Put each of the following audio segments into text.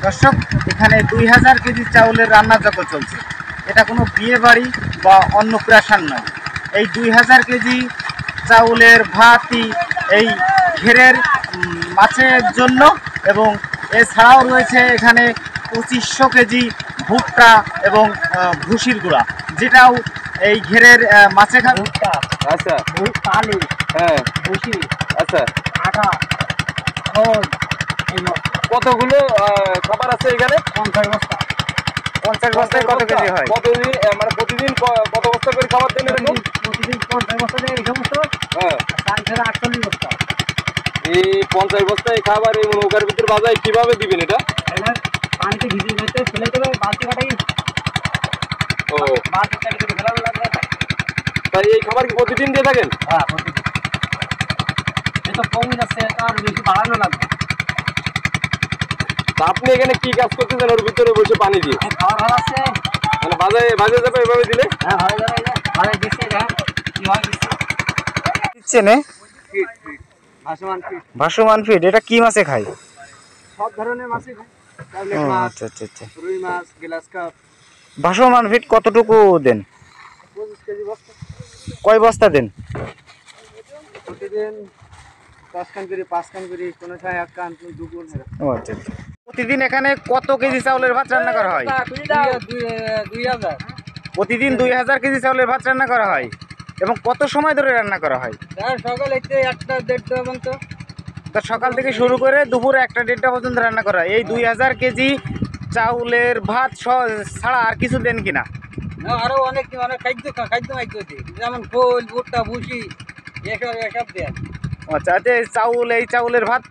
দর্শক, এখানে 2000 কেজি চাউলের রান্নাযজ্ঞ চলছে। এটা কোনো বিয়ে বাড়ি বা অন্নপ্রাশন নয়। এই 2000 কেজি চাউলের ভাতই এই ঘেরের মাছের জন্য, এবং এছাড়াও রয়েছে এখানে 2500 কেজি ভুট্টা এবং ভুসির গুঁড়া, যেটাও এই ঘেরের মাছে খাবে। আচ্ছা, আলু, হ্যাঁ, ভুসি, আচ্ছা, আটা, খোল, কতগুলো খাবার আছে এখানে? 50 বস্তা। 50 বস্তায় কত কেজি হয়? প্রতিদিন মানে প্রতিদিন কত বস্তা করে খাবার দেন এরকম? প্রতিদিন 50 বস্তা দেয় এই সমস্ত। হ্যাঁ, 48 বস্তা। এই 50 বস্তায় খাবার এই নৌকার ভিতরে বাজায় কিভাবে দিবেন এটা? পানিতে ভিজিয়ে নিতে ফেলে দেবে, বালতি কাটাই। ও, বালতি কাটে ফেলানো লাগবে। তাই এই খাবার কি প্রতিদিন দিয়ে থাকেন? হ্যাঁ, প্রতিদিন। এ তো কমই যাচ্ছে, আর বেশি বাড়ানো লাগবে। তা আপনি এখানে কি কাজ করতেছেন ওর ভিতরে বসে পানি দিয়ে? খাবার ভালো আছে। মানে বাজে যাবে এভাবে দিলে? হ্যাঁ, ভালো যাবে। ভালো দিচ্ছে। হ্যাঁ, কিভাবে দিচ্ছে দিচ্ছেন? ফিট ফিট ভাসমান ফিট। ভাসমান ফিড। এটা কি মাছে খায়? সব ধরনের মাছই খায়। ও, মাছ, আচ্ছা আচ্ছা আচ্ছা। রুই মাছ, গ্লাস কাপ। ভাসমান ফিড কতটুকু দেন? 25 কেজি বস্তা। কয় বস্তা দেন? প্রতিদিন 10 কান করে, 5 কান করে, কোনো সময় 1 কান, 2 গুণ। ও আচ্ছা আচ্ছা। প্রতিদিন এখানে কত কেজি চাউলের ভাত রান্না করা হয়? 2000। প্রতিদিন 2000 কেজি চাউলের ভাত রান্না করা হয়। এবং কত সময় ধরে রান্না করা হয়? সকাল 1টা 1:30 পর্যন্ত। তো সকাল থেকে শুরু করে দুপুর 1টা 1:30 পর্যন্ত রান্না করা হয়। এই 2000 কেজি চাউলের ভাত ছাড়া আর কিছু দেন কিনা? আরো অনেক খাদ্য দিই, যেমন খোল, ভুট্টা, ভুসি, এসব দেয়। আচ্ছা আচ্ছা। এই চাউলের ভাত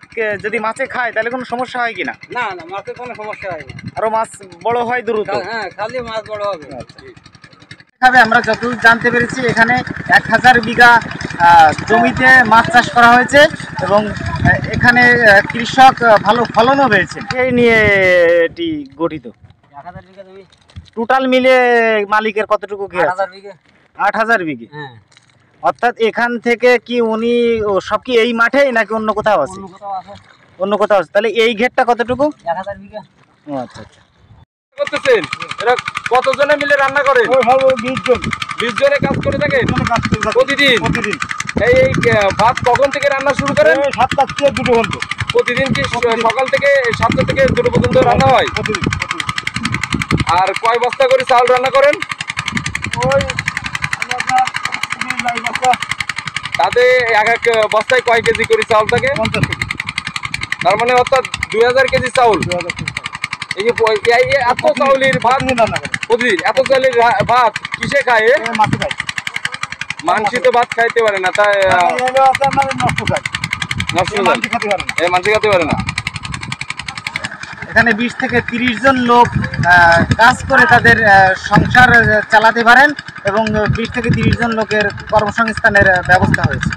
যদি মাছে খায় তাহলে কোনো সমস্যা হয় কিনা? না না, মাছের কোনো সমস্যা হয় না। আরো মাছ বড় হয় দ্রুত? হ্যাঁ, খালি মাছ বড় হবে। আমরা যতদূর জানতে পেরেছি এখানে 1000 বিঘা জমিতে মাছ চাষ করা হয়েছে, এবং এখানে কৃষক ভালো ফলনও পেয়েছে। এই নিয়ে এটি গঠিত। 1000 বিঘা জমি। টোটাল মিলে মালিকের কতটুকু ঘের আছে? 8000 বিঘা। 8000 বিঘে। হ্যাঁ। অর্থাৎ এখান থেকে কি উনি সব কি এই মাঠেই নাকি অন্য কোথাও আছে? অন্য কোথাও আছে। অন্য কোথাও আছে। তাহলে এই ঘেরটা কতটুকু? 1000 বিঘা। ও আচ্ছা আচ্ছা। করতেছেন এরা কতজনে মিলে রান্না করেন? 20 জন। 20 জনে কাজ করে থাকেন প্রতিদিন? এই ভাত কখন থেকে রান্না শুরু করেন? 7টা থেকে 2টো পর্যন্ত। প্রতিদিন কি সকাল থেকে 7টা থেকে 2টো পর্যন্ত রান্না হয়? আর কয় বস্তা করে চাল রান্না করেন? তাতে এক বস্তায় কয় কেজি করে চাউল থাকে? 50 কেজি। তার মানে অর্থাৎ 2000 কেজি চাউল। এই যে এত চাউলের ভাত প্রতিদিন, এত চাউলের ভাত কিসে খায়? মানসি তো ভাত খাইতে পারে না, তাই নষ্ট হয়ে যায়, মানসি খেতে পারে না। এখানে 20 থেকে 30 জন লোক কাজ করে তাদের সংসার চালাতে পারেন, এবং 20 থেকে 30 জন লোকের কর্মসংস্থানের ব্যবস্থা হয়েছে।